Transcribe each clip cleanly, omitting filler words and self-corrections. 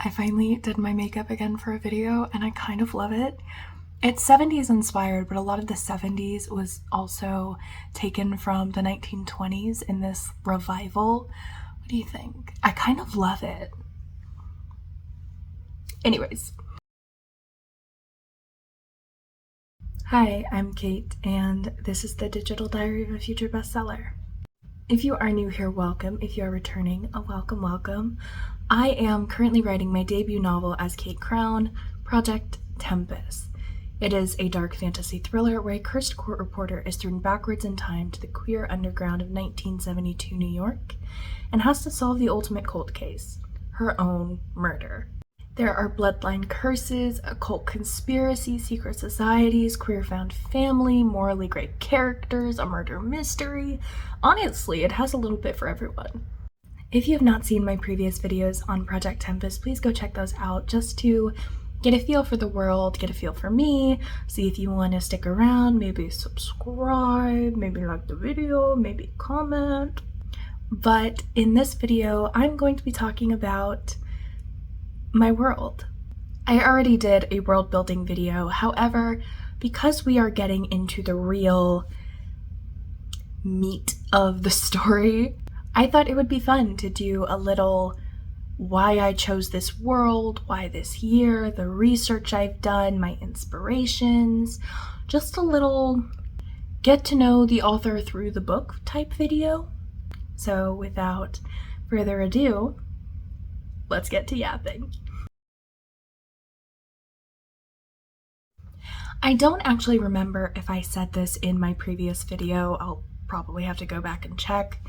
I finally did my makeup again for a video and I kind of love it. It's 70s inspired, but a lot of the 70s was also taken from the 1920s in this revival. What do you think? I kind of love it. Anyways. Hi, I'm Keight, and this is the Digital Diary of a Future Bestseller. If you are new here, welcome. If you are returning, welcome. I am currently writing my debut novel as Keight Crown, PROJECT TEMPUS. It is a dark fantasy thriller where a cursed court reporter is thrown backwards in time to the queer underground of 1972 New York and has to solve the ultimate cold case, her own murder. There are bloodline curses, occult conspiracy, secret societies, queer found family, morally gray characters, a murder mystery. Honestly, it has a little bit for everyone. If you have not seen my previous videos on PROJECT TEMPUS, please go check those out just to get a feel for the world, get a feel for me, see if you want to stick around, maybe subscribe, maybe like the video, maybe comment. But in this video, I'm going to be talking about my world. I already did a world building video, however, because we are getting into the real meat of the story, I thought it would be fun to do a little why I chose this world, why this year, the research I've done, my inspirations, just a little get to know the author through the book type video. So without further ado, let's get to yapping. I don't actually remember if I said this in my previous video. I'll probably have to go back and check.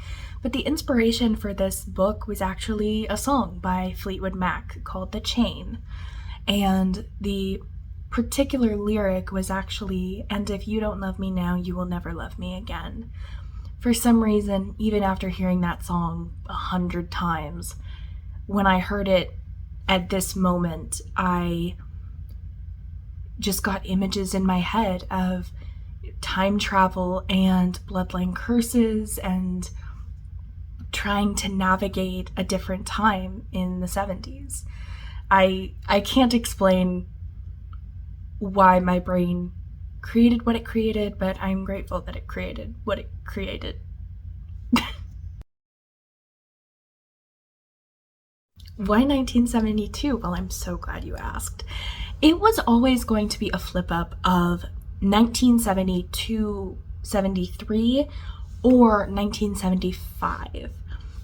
But the inspiration for this book was actually a song by Fleetwood Mac called The Chain. And the particular lyric was actually, "And if you don't love me now, you will never love me again." For some reason, even after hearing that song 100 times, when I heard it at this moment, I just got images in my head of time travel and bloodline curses and trying to navigate a different time in the 70s. I can't explain why my brain created what it created, but I'm grateful that it created what it created. Why 1972? Well, I'm so glad you asked. It was always going to be a flip up of 1972, 73, or 1975.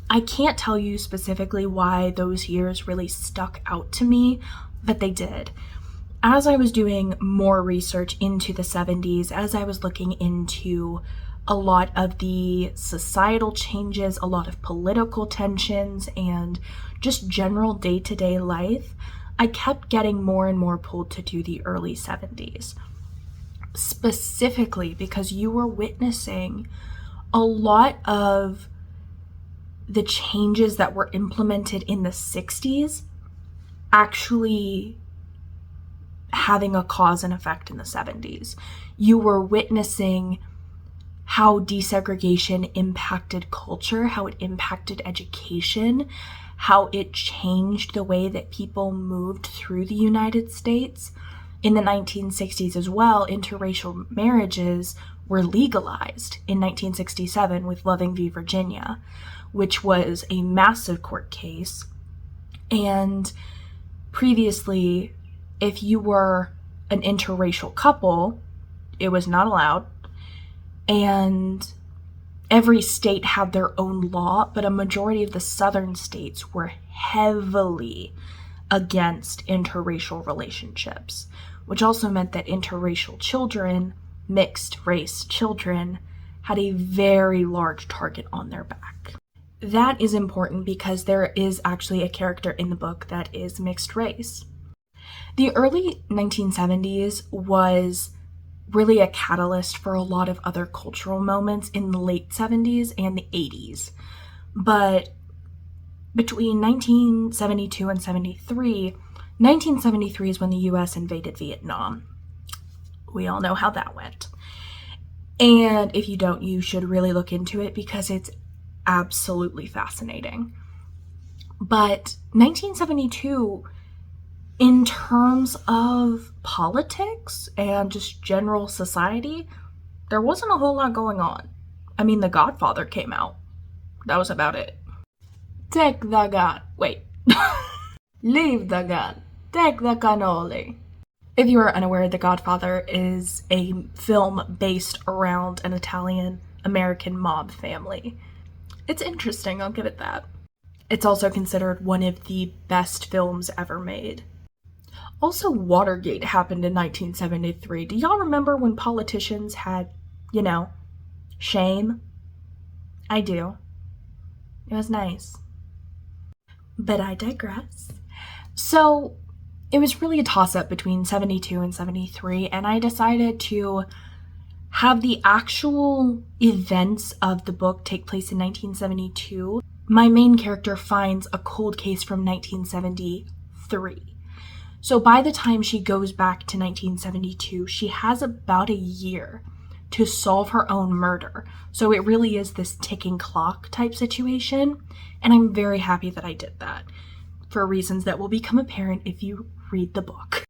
I can't tell you specifically why those years really stuck out to me, but they did. As I was doing more research into the 70s, as I was looking into a lot of the societal changes, a lot of political tensions, and just general day-to-day life, I kept getting more and more pulled to do the early 70s. Specifically because you were witnessing a lot of the changes that were implemented in the 60s actually having a cause and effect in the 70s. You were witnessing how desegregation impacted culture, how it impacted education, how it changed the way that people moved through the United States. In the 1960s as well, interracial marriages were legalized in 1967 with Loving v. Virginia, which was a massive court case. And previously, if you were an interracial couple, it was not allowed. And every state had their own law, but a majority of the southern states were heavily against interracial relationships, which also meant that interracial children, mixed race children, had a very large target on their back. That is important because there is actually a character in the book that is mixed race. The early 1970s was really a catalyst for a lot of other cultural moments in the late 70s and the 80s. But between 1972 and 73, 1973 is when the US invaded Vietnam. We all know how that went. And if you don't, you should really look into it because it's absolutely fascinating. But 1972, in terms of politics and just general society, there wasn't a whole lot going on. I mean, The Godfather came out. That was about it. Take the gun. Wait. Leave the gun. Take the cannoli. If you are unaware, The Godfather is a film based around an Italian-American mob family. It's interesting, I'll give it that. It's also considered one of the best films ever made. Also, Watergate happened in 1973. Do y'all remember when politicians had, shame? I do. It was nice. But I digress. So, it was really a toss-up between 72 and 73, and I decided to have the actual events of the book take place in 1972. My main character finds a cold case from 1973. So by the time she goes back to 1972, she has about a year to solve her own murder. So it really is this ticking clock type situation, and I'm very happy that I did that, for reasons that will become apparent if you read the book.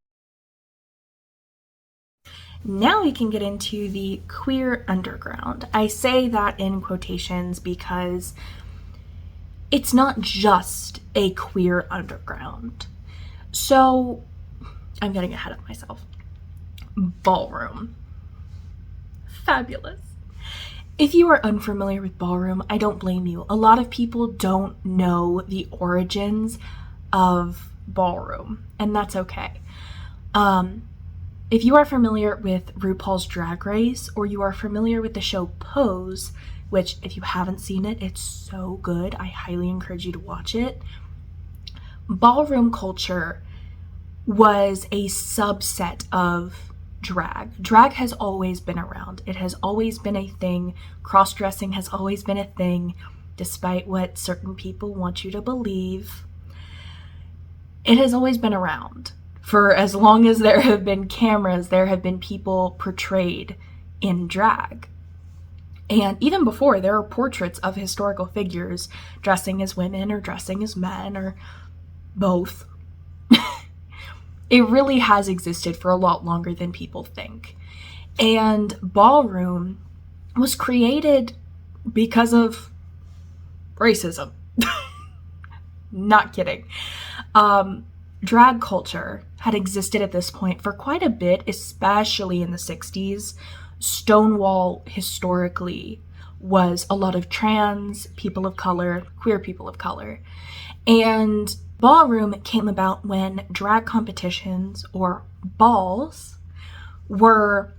Now we can get into the queer underground. I say that in quotations because it's not just a queer underground. So, I'm getting ahead of myself. Ballroom. Fabulous. If you are unfamiliar with ballroom, I don't blame you. A lot of people don't know the origins of ballroom, and that's okay. If you are familiar with RuPaul's Drag Race, or you are familiar with the show Pose, which if you haven't seen it, it's so good. I highly encourage you to watch it. Ballroom culture was a subset of drag. Drag has always been around. It has always been a thing. Cross-dressing has always been a thing, despite what certain people want you to believe. It has always been around. For as long as there have been cameras, there have been people portrayed in drag. And even before, there are portraits of historical figures dressing as women or dressing as men or both. It really has existed for a lot longer than people think. And ballroom was created because of racism. Not kidding. Drag culture had existed at this point for quite a bit, especially in the 60s. Stonewall historically was a lot of trans people of color, queer people of color. And ballroom came about when drag competitions, or balls, were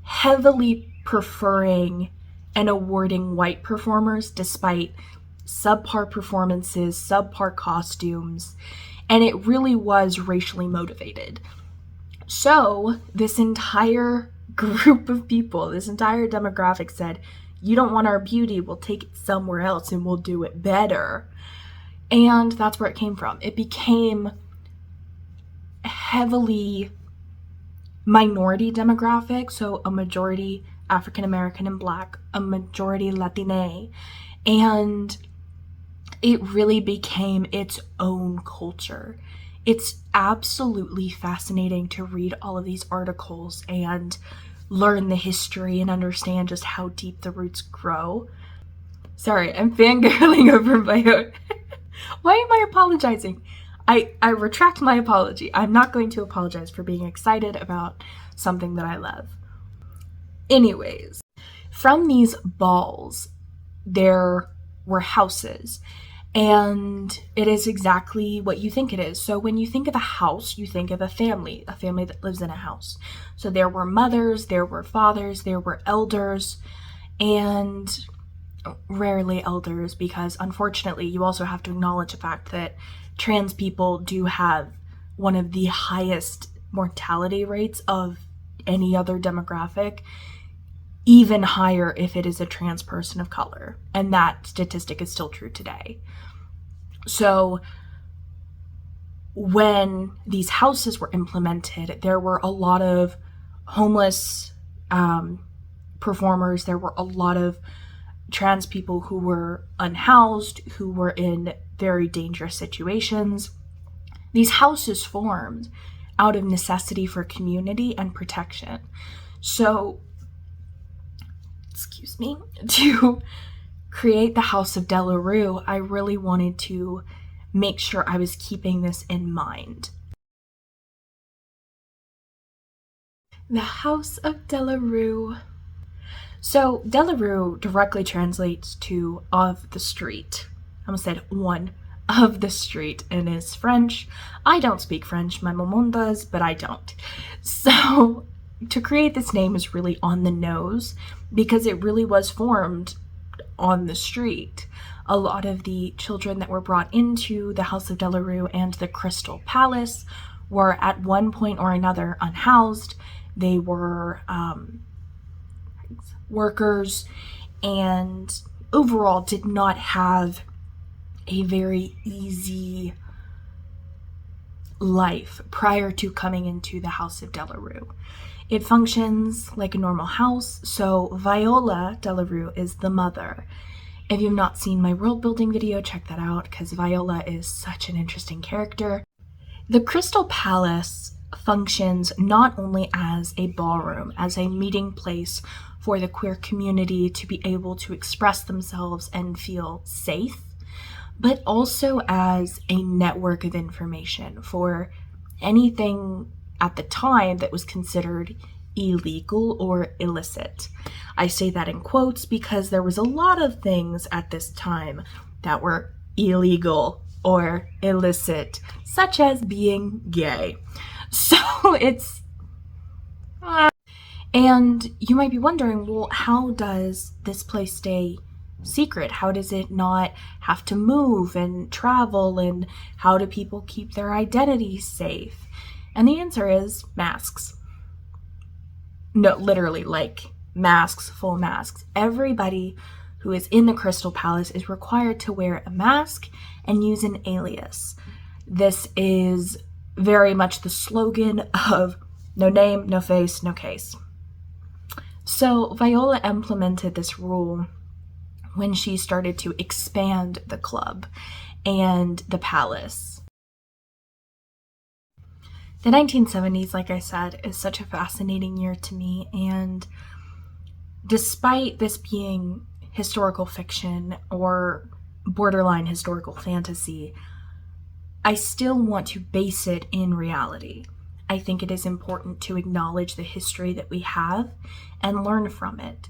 heavily preferring and awarding white performers despite subpar performances, subpar costumes, and it really was racially motivated. So this entire group of people, this entire demographic said, you don't want our beauty, we'll take it somewhere else and we'll do it better. And that's where it came from. It became heavily minority demographic, so a majority African American and Black, a majority Latina, and it really became its own culture. It's absolutely fascinating to read all of these articles and learn the history and understand just how deep the roots grow. Sorry, I'm fangirling over my own. Why am I apologizing? I retract my apology. I'm not going to apologize for being excited about something that I love. Anyways, from these balls, there were houses. And it is exactly what you think it is. So when you think of a house, you think of a family that lives in a house. So there were mothers, there were fathers, there were elders, and rarely elders, because unfortunately you also have to acknowledge the fact that trans people do have one of the highest mortality rates of any other demographic, even higher if it is a trans person of color. And that statistic is still true today. So when these houses were implemented, there were a lot of homeless performers. There were a lot of trans people who were unhoused, who were in very dangerous situations. These houses formed out of necessity for community and protection. So, to create the House of Delarue, I really wanted to make sure I was keeping this in mind. The House of Delarue. So Delarue directly translates to of the street. I almost said one of the street and is French. I don't speak French. My mom does, but I don't. So to create this name is really on the nose because it really was formed on the street. A lot of the children that were brought into the House of Delarue and the Crystal Palace were at one point or another unhoused. They were workers and overall did not have a very easy life prior to coming into the House of Delarue. It functions like a normal house, so Viola Delarue is the mother. If you've not seen my world building video, check that out because Viola is such an interesting character. The Crystal Palace functions not only as a ballroom, as a meeting place for the queer community to be able to express themselves and feel safe, but also as a network of information for anything at the time that was considered illegal or illicit. I say that in quotes because there was a lot of things at this time that were illegal or illicit, such as being gay. So it's... and you might be wondering, well, how does this place stay secret? How does it not have to move and travel? And how do people keep their identity safe? And the answer is masks. No, literally, like masks, full masks. Everybody who is in the Crystal Palace is required to wear a mask and use an alias. This is very much the slogan of no name, no face, no case. So Viola implemented this rule when she started to expand the club and the palace. The 1970s, like I said, is such a fascinating year to me, and despite this being historical fiction or borderline historical fantasy, I still want to base it in reality. I think it is important to acknowledge the history that we have and learn from it,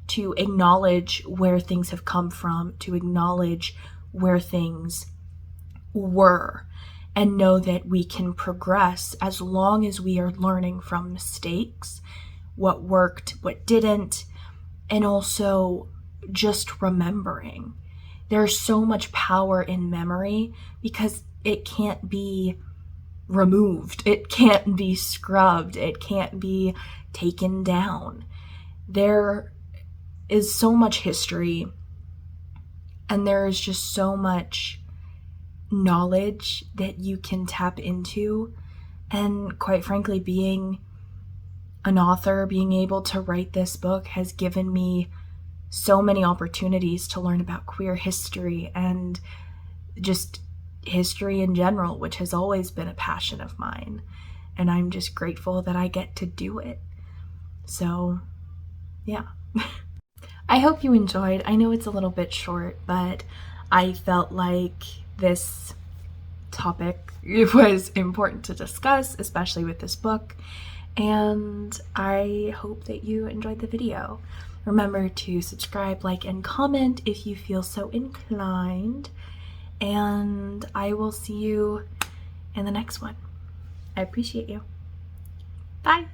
to acknowledge where things have come from, to acknowledge where things were, and know that we can progress as long as we are learning from mistakes, what worked, what didn't, and also just remembering. There's so much power in memory because it can't be removed. It can't be scrubbed. It can't be taken down. There is so much history, and there is just so much knowledge that you can tap into. And quite frankly, being an author, being able to write this book has given me so many opportunities to learn about queer history and just history in general, which has always been a passion of mine. And I'm just grateful that I get to do it. So, yeah. I hope you enjoyed. I know it's a little bit short, but I felt like this topic was important to discuss, especially with this book, and I hope that you enjoyed the video. Remember to subscribe, like, and comment if you feel so inclined, and I will see you in the next one. I appreciate you. Bye!